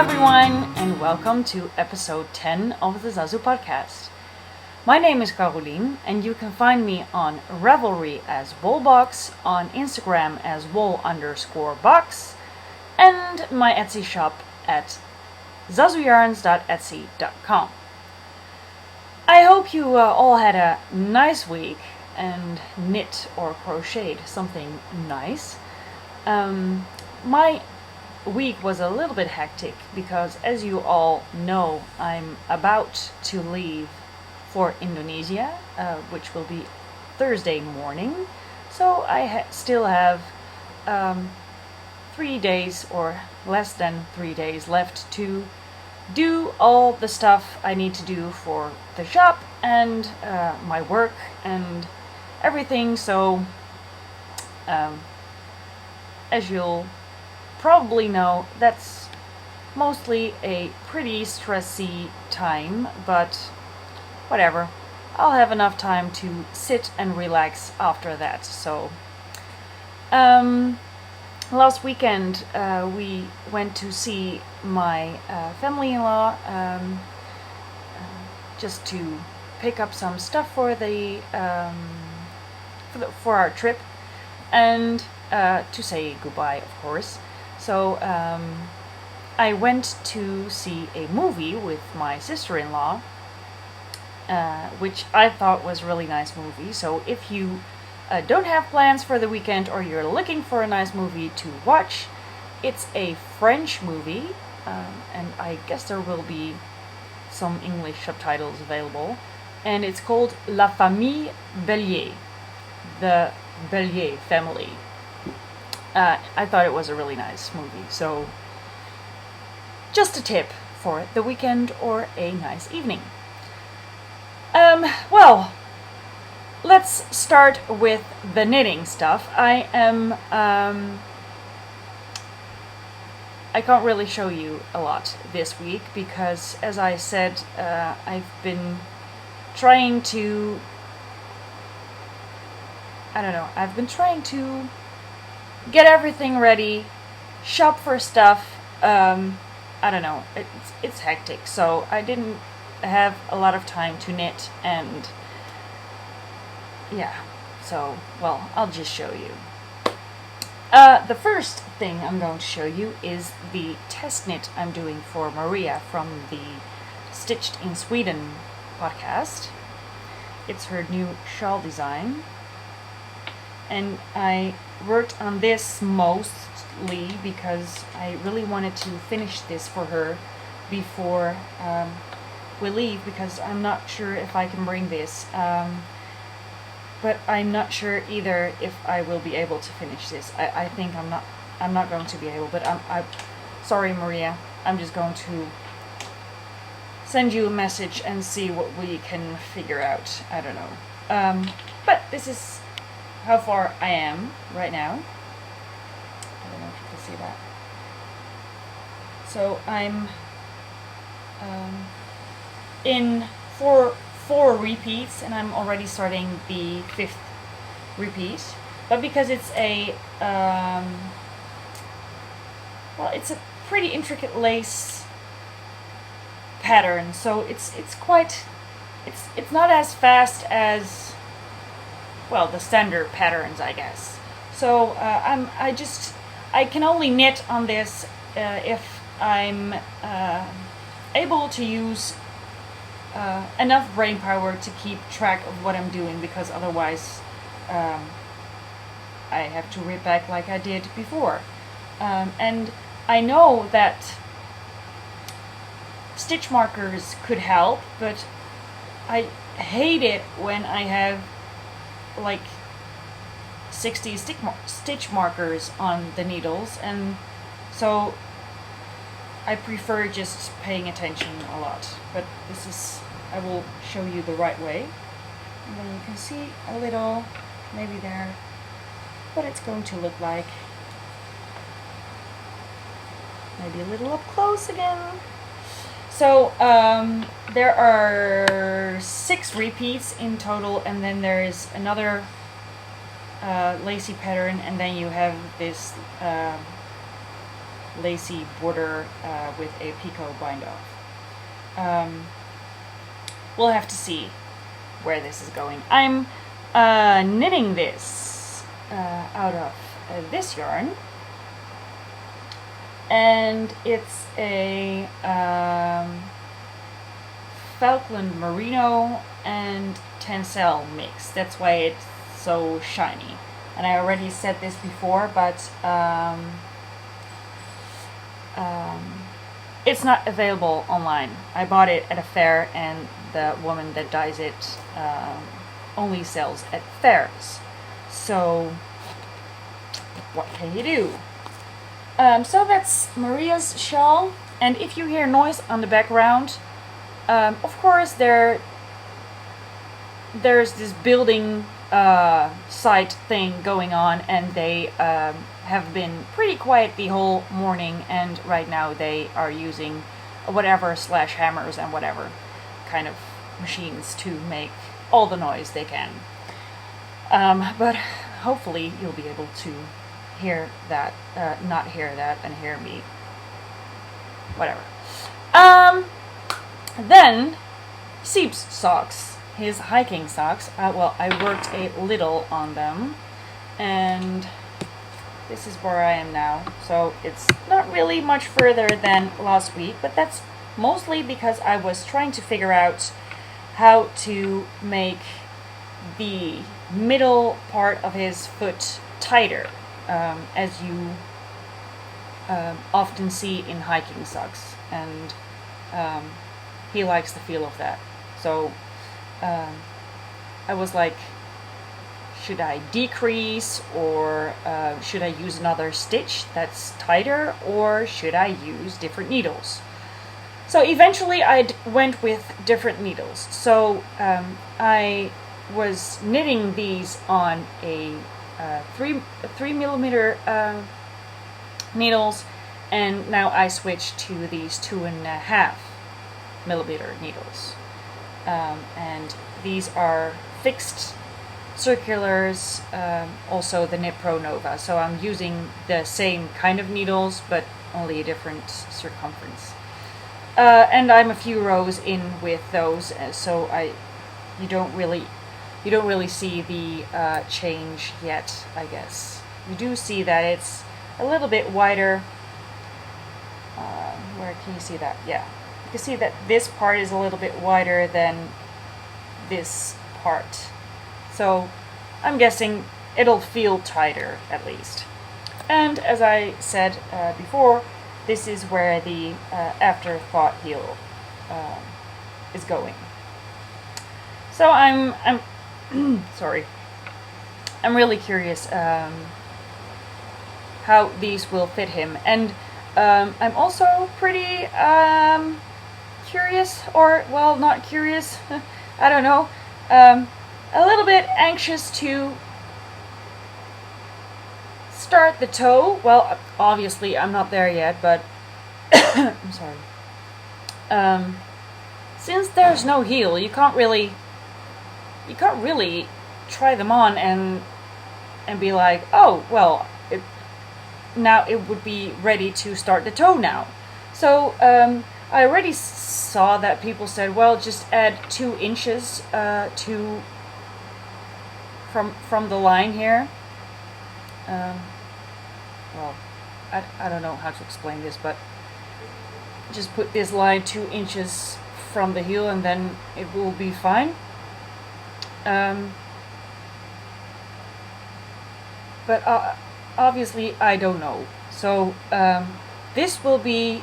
everyone, and welcome to episode 10 of the Zazu podcast. My name is Caroline, and you can find me on Ravelry as Woolbox, on Instagram as wool_box, and my Etsy shop at zazuyarns.etsy.com. I hope you all had a nice week and knit or crocheted something nice. My week was a little bit hectic because, as you all know, I'm about to leave for Indonesia, which will be Thursday morning. So I still have 3 days or less than 3 days left to do all the stuff I need to do for the shop and my work and everything. So as you'll probably know, that's mostly a pretty stressy time, but whatever. I'll have enough time to sit and relax after that. So last weekend we went to see my family-in-law just to pick up some stuff for for our trip, and to say goodbye, of course. So I went to see a movie with my sister-in-law, which I thought was a really nice movie. So if you don't have plans for the weekend, or you're looking for a nice movie to watch, it's a French movie, and I guess there will be some English subtitles available, and it's called La Famille Bélier, the Bélier family. I thought it was a really nice movie, so just a tip for the weekend or a nice evening. Well, let's start with the knitting stuff. I can't really show you a lot this week because, as I said, I've been trying to get everything ready, shop for stuff. It's hectic, so I didn't have a lot of time to knit, and yeah, so, well, I'll just show you. The first thing I'm going to show you is the test knit I'm doing for Maria from the Stitched in Sweden podcast. It's her new shawl design, and I worked on this mostly because I really wanted to finish this for her before we leave, because I'm not sure if I can bring this, but I'm not sure either if I will be able to finish this. I think I'm not going to be able, but I'm sorry, Maria. I'm just going to send you a message and see what we can figure out. I don't know, but this is how far I am right now. I don't know if you can see that. So I'm in four repeats, and I'm already starting the 5th repeat. But because it's a it's a pretty intricate lace pattern, so it's not as fast as, well, the standard patterns, I guess. So I can only knit on this if I'm able to use enough brain power to keep track of what I'm doing, because otherwise I have to rip back like I did before. And I know that stitch markers could help, but I hate it when I have like 60 stitch markers on the needles, and so I prefer just paying attention a lot. But I will show you the right way, and then you can see a little, maybe there, what it's going to look like. Maybe a little up close again. So there are 6 repeats in total, and then there is another lacy pattern, and then you have this lacy border with a picot bind off. We'll have to see where this is going. I'm knitting this out of this yarn, and it's a Falkland Merino and Tencel mix. That's why it's so shiny. And I already said this before, but it's not available online. I bought it at a fair, and the woman that dyes it only sells at fairs. So what can you do? So that's Maria's shawl, and if you hear noise on the background, of course there's this building site thing going on, and they have been pretty quiet the whole morning, and right now they are using whatever hammers and whatever kind of machines to make all the noise they can. But hopefully you'll be able to hear that, not hear that, and hear me. Whatever. Then Sieb's socks, his hiking socks. Well, I worked a little on them, and this is where I am now. So it's not really much further than last week, but that's mostly because I was trying to figure out how to make the middle part of his foot tighter, as you often see in hiking socks, and he likes the feel of that. So I was like, should I decrease, or should I use another stitch that's tighter, or should I use different needles? So eventually I went with different needles. So I was knitting these on a 3mm needles, and now I switched to these 2.5mm needles. And these are fixed circulars, also the Knit Pro Nova. So I'm using the same kind of needles, but only a different circumference. And I'm a few rows in with those, so you don't really see the change yet, I guess. You do see that it's a little bit wider. Where can you see that? Yeah. You can see that this part is a little bit wider than this part. So I'm guessing it'll feel tighter, at least. And as I said before, this is where the afterthought heel is going. So I'm sorry. I'm really curious how these will fit him, and I'm also pretty curious, or well, not curious. I don't know. A little bit anxious to start the toe. Well, obviously I'm not there yet, but I'm sorry. Since there's no heel, you can't really try them on and be like, oh well, now it would be ready to start the toe now. So I already saw that people said, well, just add 2 inches from the line here. Well, I don't know how to explain this, but just put this line 2 inches from the heel, and then it will be fine. But obviously I don't know. So this will be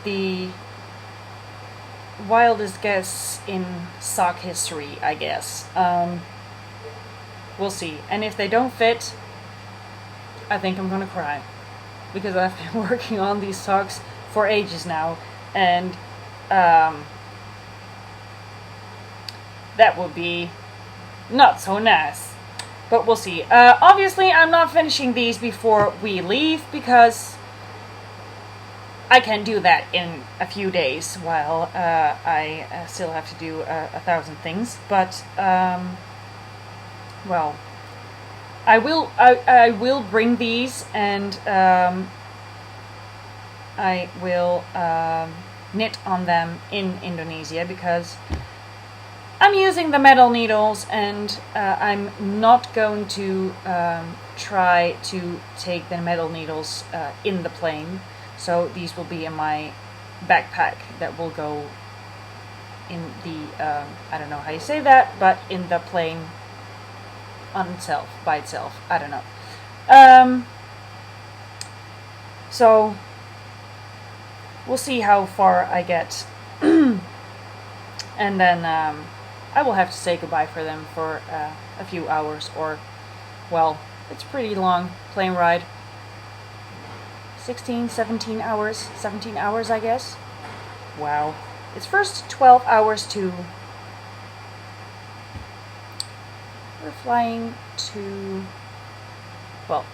the wildest guess in sock history, I guess. We'll see. And if they don't fit, I think I'm gonna cry, because I've been working on these socks for ages now, and that would be not so nice. But we'll see. Obviously, I'm not finishing these before we leave, because I can do that in a few days while I still have to do 1,000 things. But well, I will bring these, and I will knit on them in Indonesia, because I'm using the metal needles, and I'm not going to try to take the metal needles in the plane. So these will be in my backpack that will go in the, I don't know how you say that, but in the plane on itself, by itself. I don't know. So we'll see how far I get. And then I will have to say goodbye for them for a few hours, or, well, it's a pretty long plane ride. 17 hours, I guess. Wow. It's first 12 hours to... We're flying to... Well,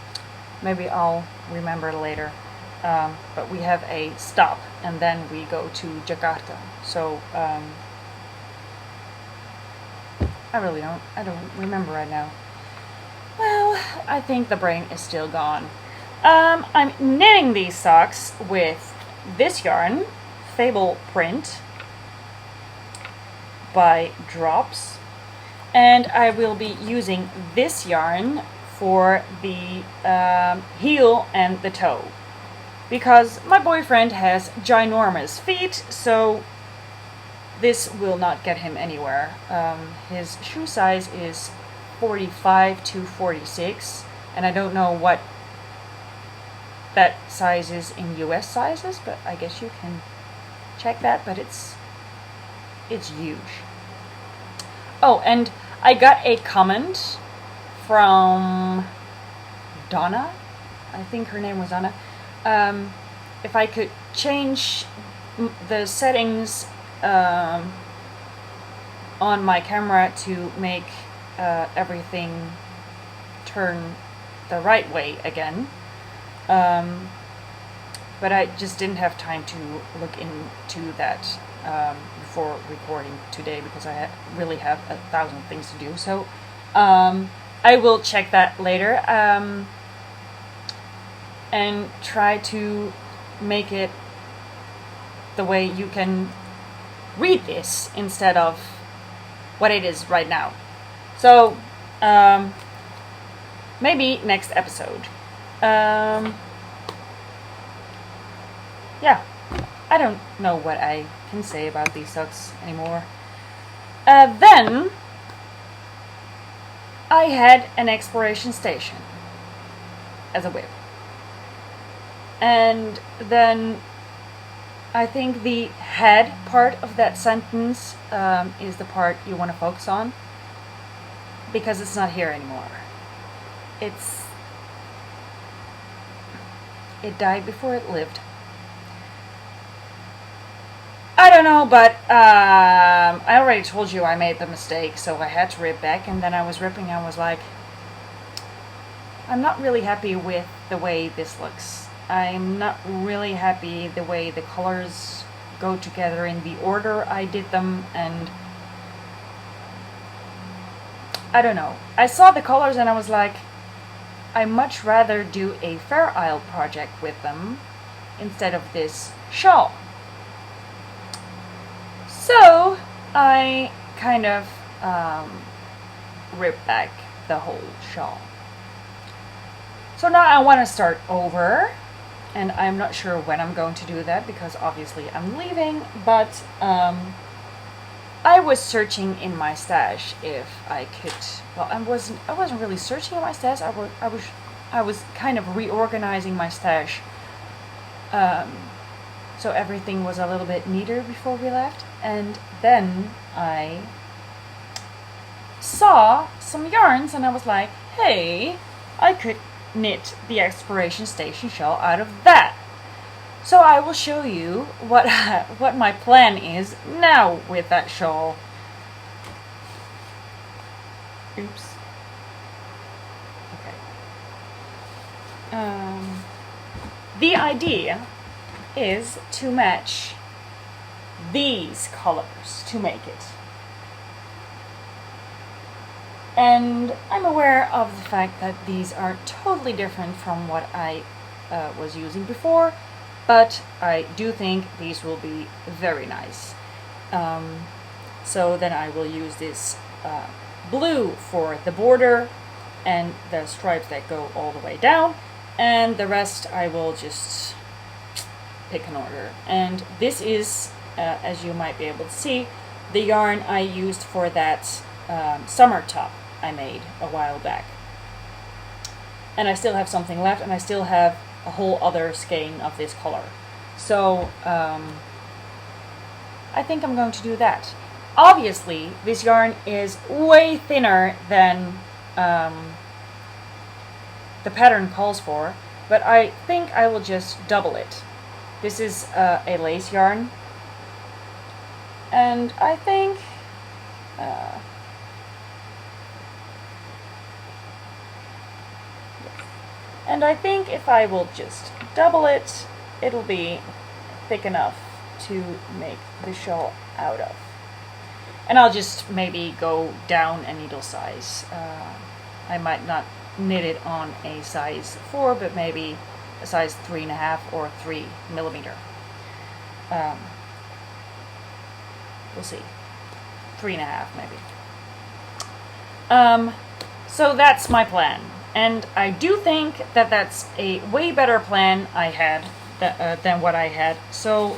maybe I'll remember later. But we have a stop, and then we go to Jakarta. So, I don't remember right now. Well, I think the brain is still gone. I'm knitting these socks with this yarn, Fable Print by Drops, and I will be using this yarn for the heel and the toe, because my boyfriend has ginormous feet, so this will not get him anywhere. His shoe size is 45 to 46, and I don't know what that size is in US sizes, but I guess you can check that, but it's huge. Oh, and I got a comment from Donna, I think her name was Donna, if I could change the settings on my camera to make everything turn the right way again. But I just didn't have time to look into that before recording today, because I really have 1,000 things to do. So I will check that later and try to make it the way you can read this instead of what it is right now. So maybe next episode. Yeah, I don't know what I can say about these socks anymore. Then I had an exploration station as a whip, and then I think the head part of that sentence is the part you want to focus on, because it's not here anymore. It died before it lived. I don't know, but I already told you I made the mistake, so I had to rip back, and then I was ripping, I was like, I'm not really happy with the way this looks. I'm not really happy the way the colors go together in the order I did them, and I don't know. I saw the colors and I was like, I much rather do a Fair Isle project with them instead of this shawl. So I kind of ripped back the whole shawl. So now I want to start over, and I'm not sure when I'm going to do that, because obviously I'm leaving, but I was searching in my stash if I could. Well, I wasn't really searching in my stash. I was kind of reorganizing my stash, so everything was a little bit neater before we left. And then I saw some yarns, and I was like, hey, I could knit the exploration station shawl out of that. So I will show you what my plan is now with that shawl. Oops. Okay. The idea is to match these colors to make it. And I'm aware of the fact that these are totally different from what I was using before, but I do think these will be very nice. So then I will use this blue for the border and the stripes that go all the way down, and the rest I will just pick an order. And this is, as you might be able to see, the yarn I used for that summer top I made a while back. And I still have something left, and I still have a whole other skein of this color. So I think I'm going to do that. Obviously, this yarn is way thinner than the pattern calls for, but I think I will just double it. This is a lace yarn, and I think if I will just double it, it'll be thick enough to make the shawl out of. And I'll just maybe go down a needle size. I might not knit it on a size 4, but maybe a size 3.5 or 3 millimeter. We'll see. 3.5 maybe. So that's my plan. And I do think that that's a way better plan I had than what I had. So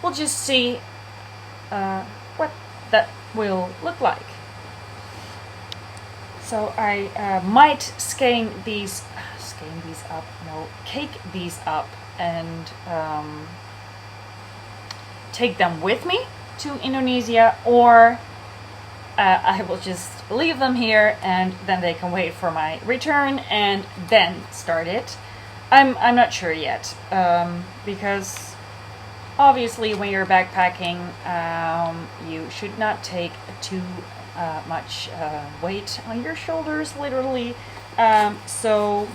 we'll just see what that will look like. So I might cake these up and take them with me to Indonesia, or I will just leave them here and then they can wait for my return and then start it. I'm not sure yet, because obviously when you're backpacking, you should not take too much weight on your shoulders, literally. So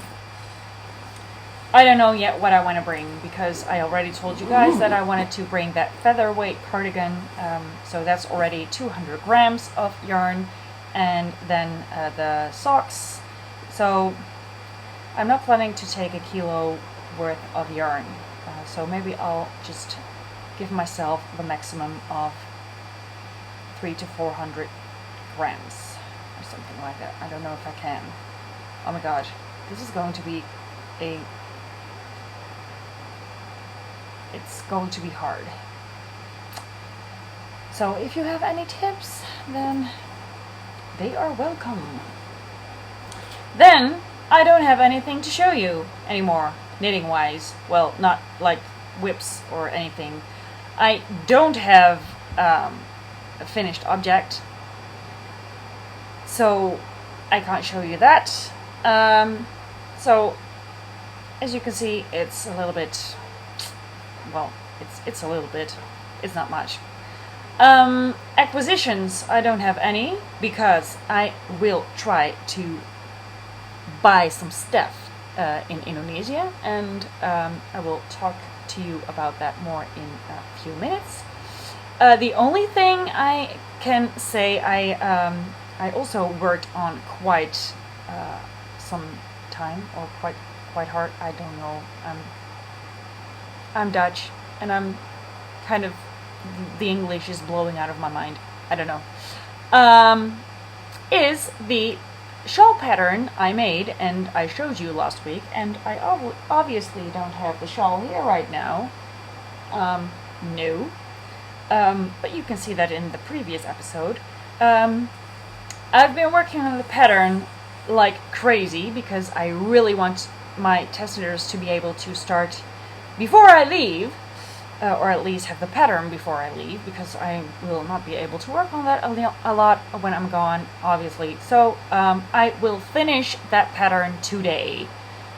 I don't know yet what I want to bring, because I already told you guys that I wanted to bring that featherweight cardigan. So that's already 200 grams of yarn, and then the socks. So I'm not planning to take a kilo worth of yarn. So maybe I'll just give myself the maximum of 300 to 400 grams or something like that. I don't know if I can. Oh my god, this is going to be it's going to be hard. So if you have any tips, then they are welcome. Then I don't have anything to show you anymore, knitting wise. Well, not like whips or anything. I don't have a finished object, so I can't show you that. So as you can see, it's a little bit, well, it's a little bit, it's not much. Acquisitions, I don't have any, because I will try to buy some stuff in Indonesia, and I will talk to you about that more in a few minutes. The only thing I can say, I also worked on quite some time, or quite hard. I don't know. I'm Dutch, and I'm kind of, the English is blowing out of my mind. I don't know. Is the shawl pattern I made and I showed you last week, and I obviously don't have the shawl here right now. No. But you can see that in the previous episode. I've been working on the pattern like crazy, because I really want my test knitters to be able to start before I leave, or at least have the pattern before I leave, because I will not be able to work on that a lot when I'm gone, obviously. So I will finish that pattern today.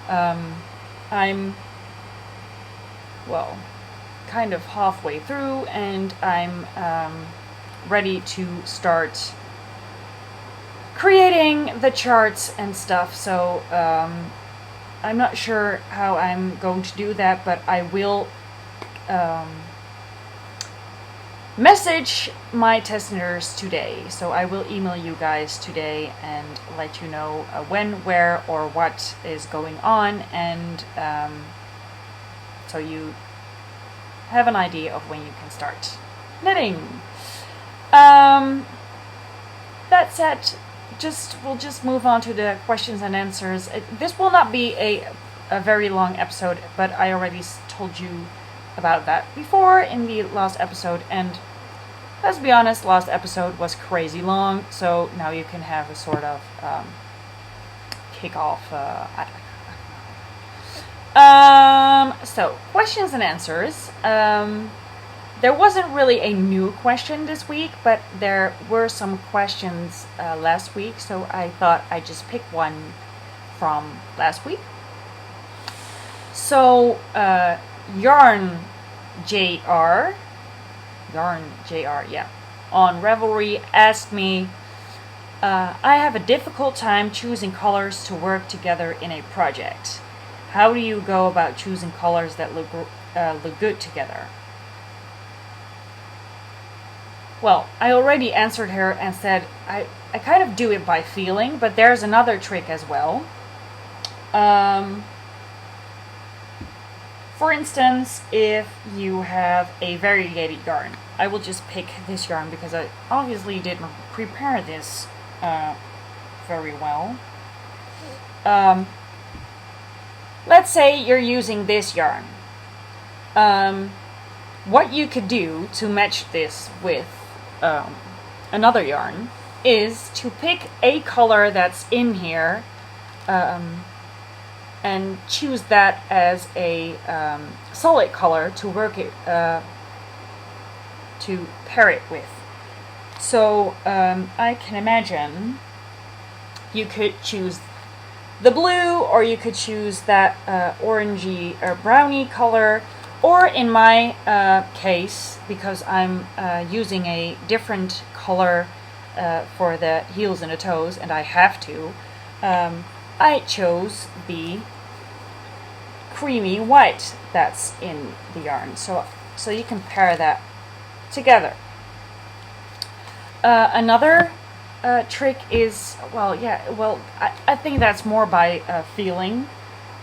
I'm, well, kind of halfway through, and I'm ready to start creating the charts and stuff. So I'm not sure how I'm going to do that, but I will message my test knitters today. So I will email you guys today and let you know when, where, or what is going on, and so you have an idea of when you can start knitting. That said, we'll just move on to the questions and answers. This will not be a very long episode, but I already told you about that before in the last episode, and let's be honest, last episode was crazy long, so now you can have a sort of kick-off. So, questions and answers. There wasn't really a new question this week, but there were some questions last week, so I thought I'd just pick one from last week. So, Yarn JR, yeah, on Ravelry asked me, I have a difficult time choosing colors to work together in a project. How do you go about choosing colors that look good together? Well, I already answered her and said I kind of do it by feeling, but there's another trick as well. For instance, if you have a variegated yarn, I will just pick this yarn because I obviously didn't prepare this very well. Let's say you're using this yarn. What you could do to match this with another yarn is to pick a color that's in here and choose that as a solid color to work it to pair it with. So I can imagine you could choose the blue, or you could choose that orangey or browny color, or in my case, because I'm using a different color for the heels and the toes, and I have to, I chose the creamy white that's in the yarn, so you can pair that together. Another trick is, I think that's more by feeling.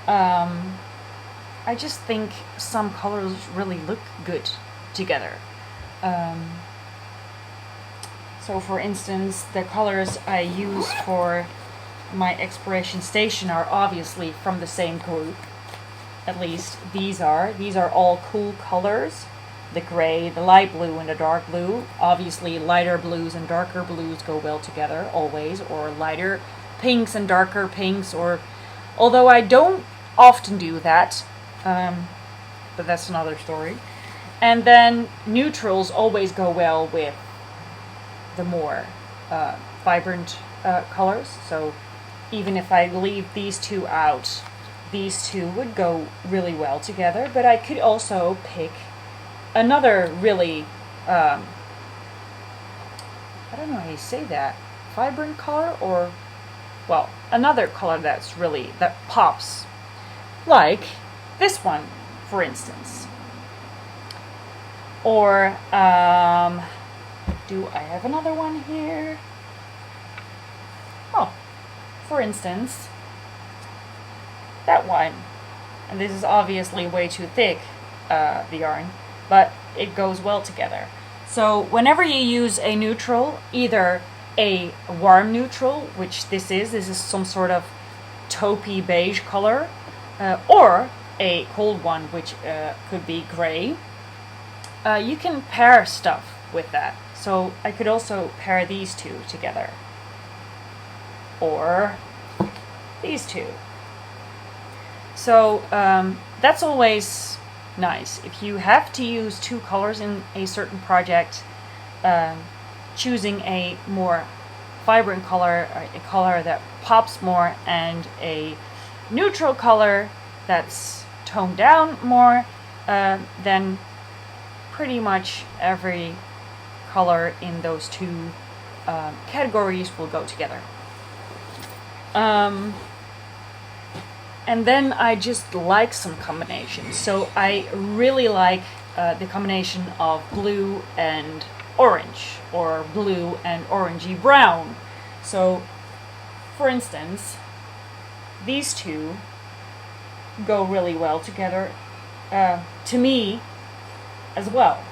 I just think some colors really look good together. So for instance, the colors I use for my exploration station are obviously from the same group. At least these are all cool colors. The gray, the light blue, and the dark blue. Obviously lighter blues and darker blues go well together always, or lighter pinks and darker pinks, or although I don't often do that, but that's another story. And then neutrals always go well with the more vibrant colors, so even if I leave these two out, these two would go really well together. But I could also pick another really, I don't know how you say that, vibrant color, or, well, another color that pops, like this one, for instance. Or, do I have another one here? Oh, for instance, that one. And this is obviously way too thick, the yarn, but it goes well together. So whenever you use a neutral, either a warm neutral, which this is some sort of taupey beige color, or a cold one, which could be gray, you can pair stuff with that. So I could also pair these two together, or these two. So that's always nice. If you have to use two colors in a certain project, choosing a more vibrant color, a color that pops more, and a neutral color that's toned down more, then pretty much every color in those two categories will go together. And then I just like some combinations. So I really like the combination of blue and orange, or blue and orangey brown. So, for instance, these two go really well together. to me as well.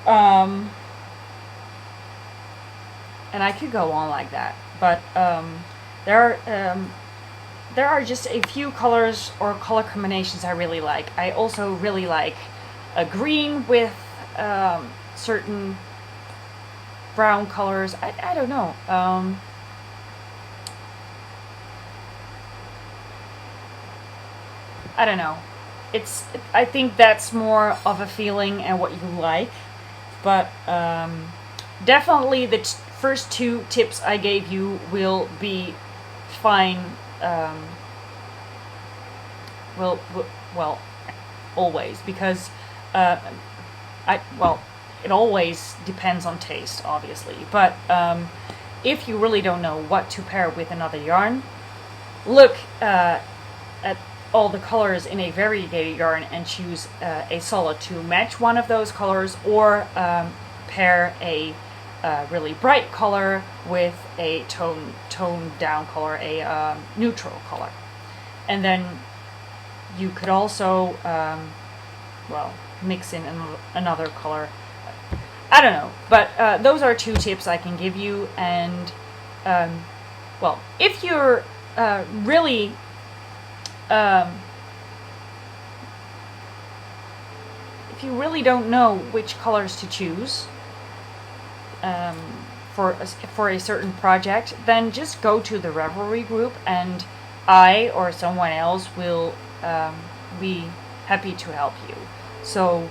And I could go on like that, but there are just a few colors or color combinations I really like. I also really like a green with certain brown colors. I don't know. I don't know. I think that's more of a feeling and what you like. But definitely the first two tips I gave you will be fine. Well, always, because it always depends on taste, obviously. But if you really don't know what to pair with another yarn, look at all the colors in a variegated yarn and choose a solid to match one of those colors, or pair a really bright color with a toned down color, a neutral color. And then you could also mix in another color. I don't know, but those are two tips I can give you. And if you're really if you really don't know which colors to choose for a certain project, then just go to the Ravelry group, and I or someone else will be happy to help you. So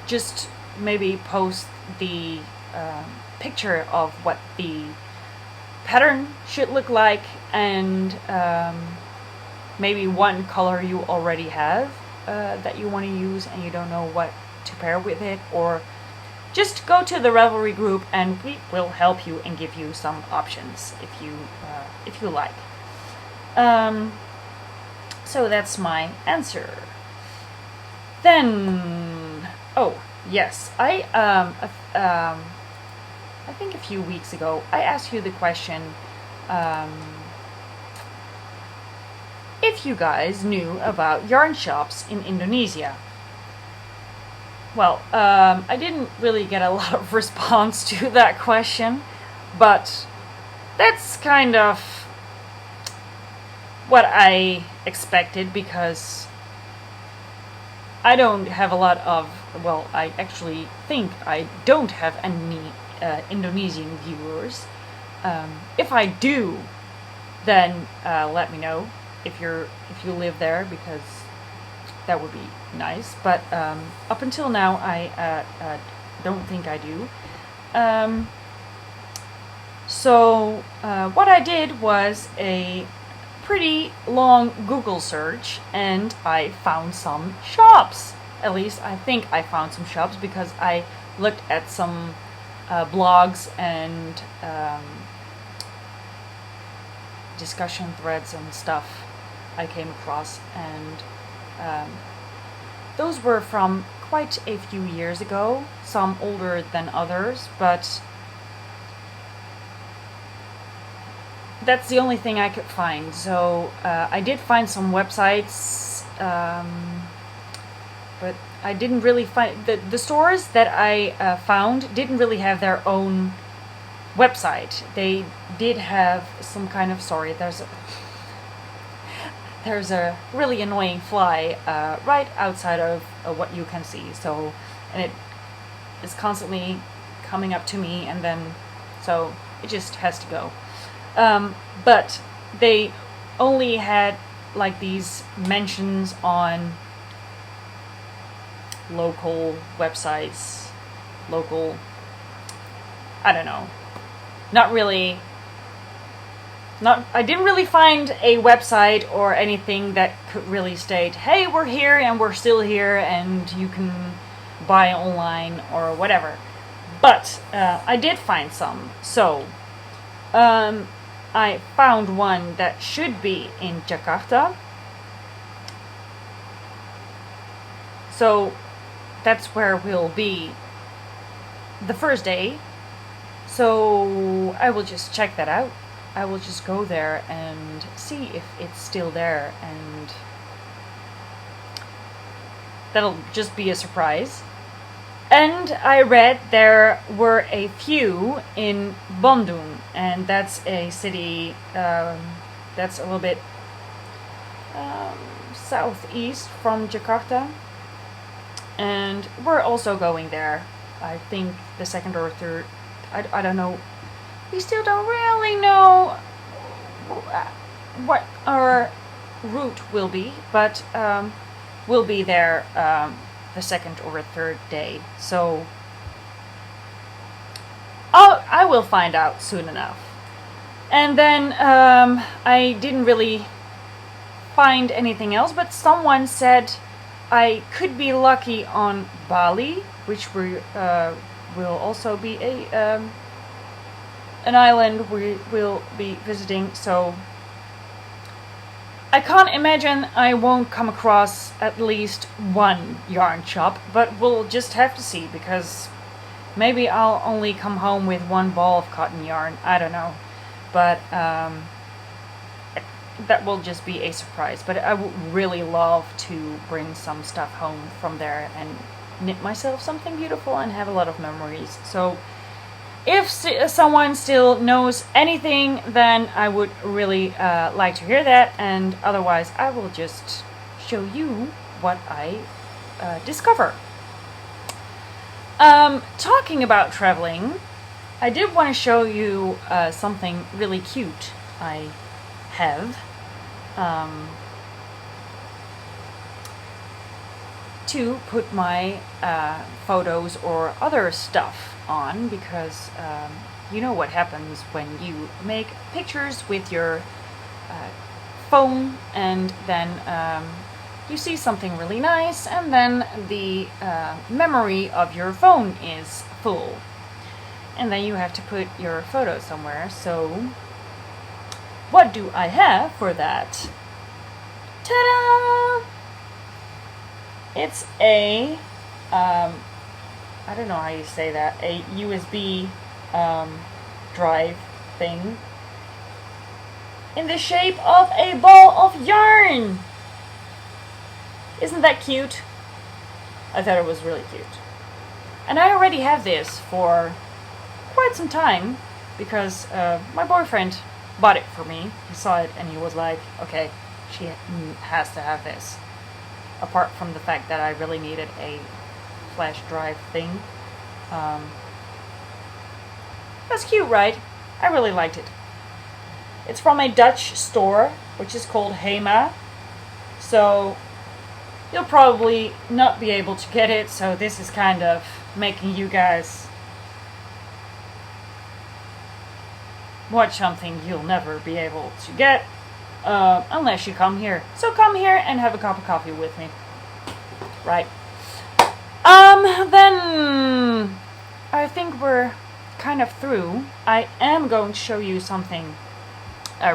just maybe post the picture of what the pattern should look like, and maybe one color you already have that you want to use and you don't know what to pair with it, or just go to the Ravelry group and we will help you and give you some options if you like. So that's my answer. Then, oh yes, I think a few weeks ago I asked you the question if you guys knew about yarn shops in Indonesia. Well, I didn't really get a lot of response to that question, but that's kind of what I expected, because I don't have a lot of, I actually think I don't have any Indonesian viewers. If I do, then let me know if you live there, because that would be nice. But up until now, I don't think I do. So what I did was a pretty long Google search, and I found some shops. At least I think I found some shops, because I looked at some blogs and discussion threads and stuff I came across, and those were from quite a few years ago, some older than others, but that's the only thing I could find. So I did find some websites, but I didn't really find the stores that I found didn't really have their own website. They did have some kind of, sorry, there's a really annoying fly right outside of what you can see. So, and it is constantly coming up to me, and then so it just has to go. But they only had like these mentions on local websites, I don't know, I didn't really find a website or anything that could really state, hey, we're here and we're still here and you can buy online or whatever. But I did find some. So I found one that should be in Jakarta. So that's where we'll be the first day. So I will just check that out. I will just go there and see if it's still there, and that'll just be a surprise. And I read there were a few in Bandung, and that's a city that's a little bit southeast from Jakarta. And we're also going there. I think the second or third. I don't know. We still don't really know what our route will be, but we'll be there the second or third day. So I will find out soon enough. And then I didn't really find anything else, but someone said I could be lucky on Bali, which will also be an island we will be visiting. So I can't imagine I won't come across at least one yarn shop, but we'll just have to see, because maybe I'll only come home with one ball of cotton yarn. I don't know, but that will just be a surprise. But I would really love to bring some stuff home from there and knit myself something beautiful and have a lot of memories. So if someone still knows anything, then I would really like to hear that, and otherwise I will just show you what I discover. Talking about traveling, I did want to show you something really cute I have. To put my photos or other stuff on, because you know what happens when you make pictures with your phone, and then you see something really nice, and then the memory of your phone is full, and then you have to put your photo somewhere. So what do I have for that? Ta-da! It's a I don't know how you say that, a USB drive thing in the shape of a ball of yarn. Isn't that cute? I thought it was really cute. And I already have this for quite some time, because my boyfriend bought it for me. He saw it and he was like, okay, she has to have this. Apart from the fact that I really needed a flash drive thing. That's cute, right? I really liked it. It's from a Dutch store, which is called Hema. So you'll probably not be able to get it, so this is kind of making you guys watch something you'll never be able to get unless you come here. So come here and have a cup of coffee with me. Right. Then I think we're kind of through. I am going to show you something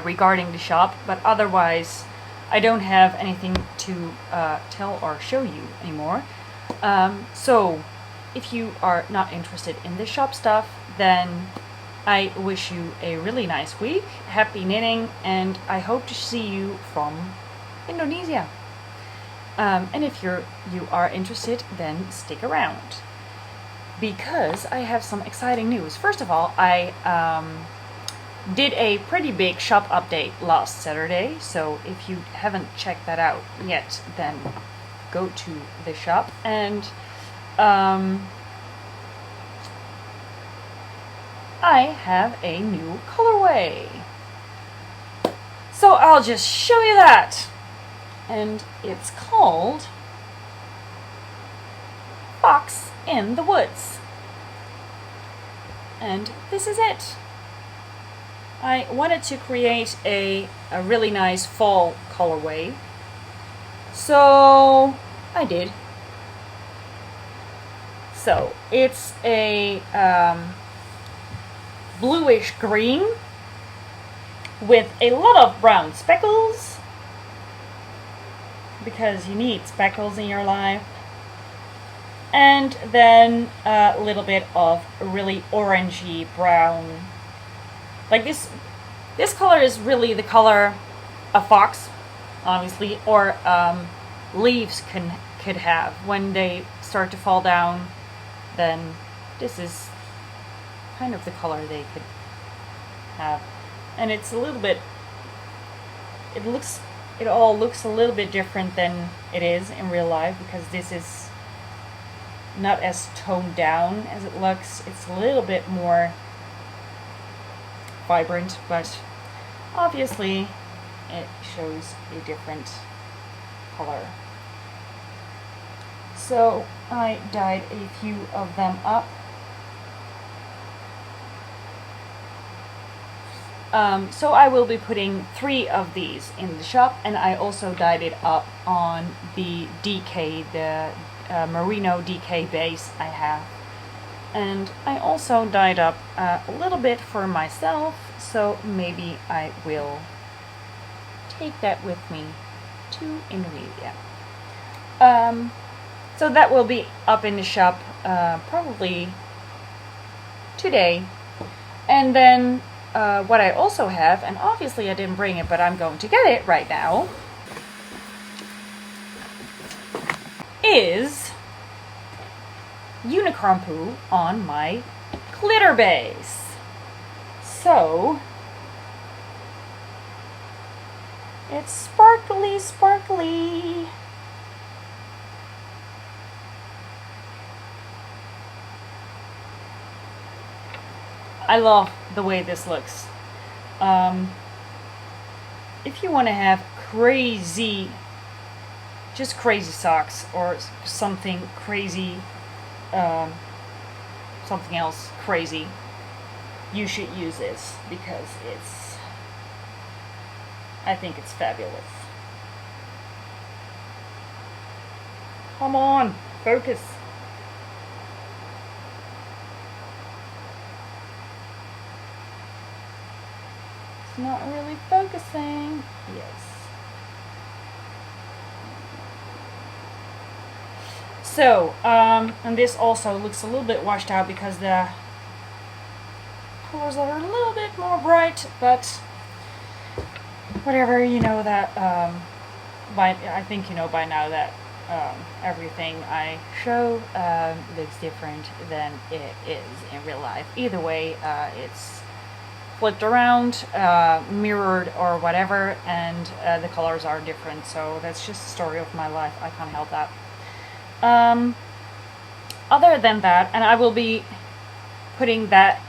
regarding the shop, but otherwise I don't have anything to tell or show you anymore. So if you are not interested in the shop stuff, then I wish you a really nice week, happy knitting, and I hope to see you from Indonesia. And if you are interested, then stick around, because I have some exciting news. First of all, I did a pretty big shop update last Saturday, so if you haven't checked that out yet, then go to the shop. And I have a new colorway, so I'll just show you that. And it's called Fox in the Woods, and this is it. I wanted to create a really nice fall colorway, so I did. So it's a bluish green with a lot of brown speckles, because you need speckles in your life, and then a little bit of really orangey brown. Like this color is really the color of fox, obviously, or leaves can could have. When they start to fall down, then this is kind of the color they could have. And it's a little bit, it all looks a little bit different than it is in real life, because this is not as toned down as it looks. It's a little bit more vibrant, but obviously it shows a different color. So I dyed a few of them up. So I will be putting 3 of these in the shop, and I also dyed it up on the DK, the merino DK base I have. And I also dyed up a little bit for myself, so maybe I will take that with me to Indonesia. So that will be up in the shop probably today. And then what I also have, and obviously I didn't bring it, but I'm going to get it right now, is unicorn poo on my glitter base. So it's sparkly, sparkly. I love the way this looks. If you want to have crazy, just crazy socks or something crazy, something else crazy, you should use this, because I think it's fabulous. Come on, focus. It's not really focusing. Yes. So, and this also looks a little bit washed out because the colors are a little bit more bright, but whatever, you know that, I think you know by now that everything I show looks different than it is in real life. Either way, it's flipped around, mirrored or whatever, and the colors are different, so that's just the story of my life. I can't help that. Other than that, and I will be putting that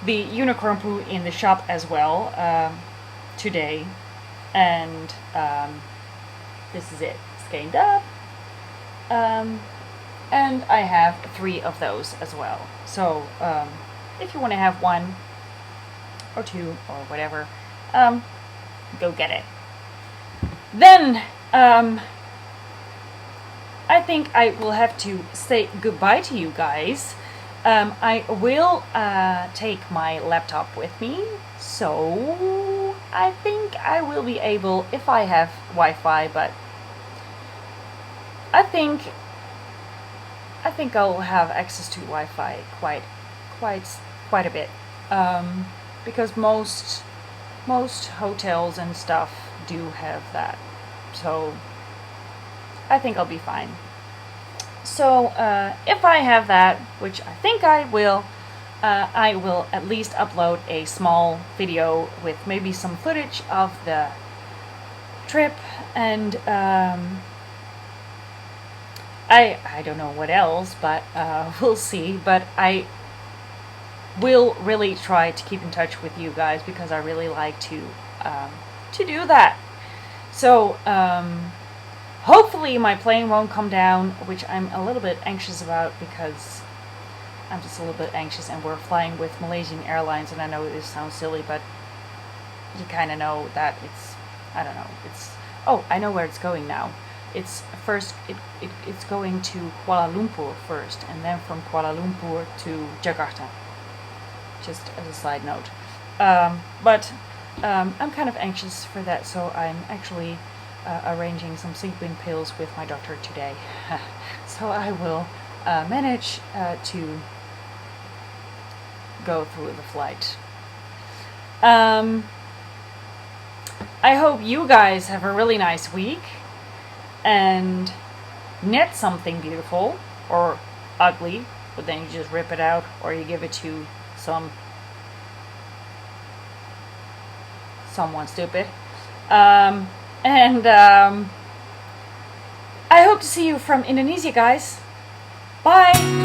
the unicorn poo in the shop as well today, and this is it, scanned up, and I have 3 of those as well. So if you want to have 1 or 2 or whatever, go get it. Then I think I will have to say goodbye to you guys. I will take my laptop with me, so I think I will be able, if I have Wi-Fi, but I think I'll have access to Wi-Fi quite a bit, because most hotels and stuff do have that, so I think I'll be fine. So if I have that, which I think I will at least upload a small video with maybe some footage of the trip, and I don't know what else, but we'll see. But I will really try to keep in touch with you guys, because I really like to do that. So hopefully my plane won't come down, which I'm a little bit anxious about, because I'm just a little bit anxious, and we're flying with Malaysian Airlines, and I know this sounds silly, but you kind of know that it's, I don't know, it's, oh, I know where it's going now. It's first, it's going to Kuala Lumpur first, and then from Kuala Lumpur to Jakarta, just as a side note. But I'm kind of anxious for that, so I'm actually arranging some sleeping pills with my doctor today. So I will manage to go through the flight. I hope you guys have a really nice week and knit something beautiful or ugly, but then you just rip it out or you give it to someone stupid. I hope to see you from Indonesia, guys. Bye!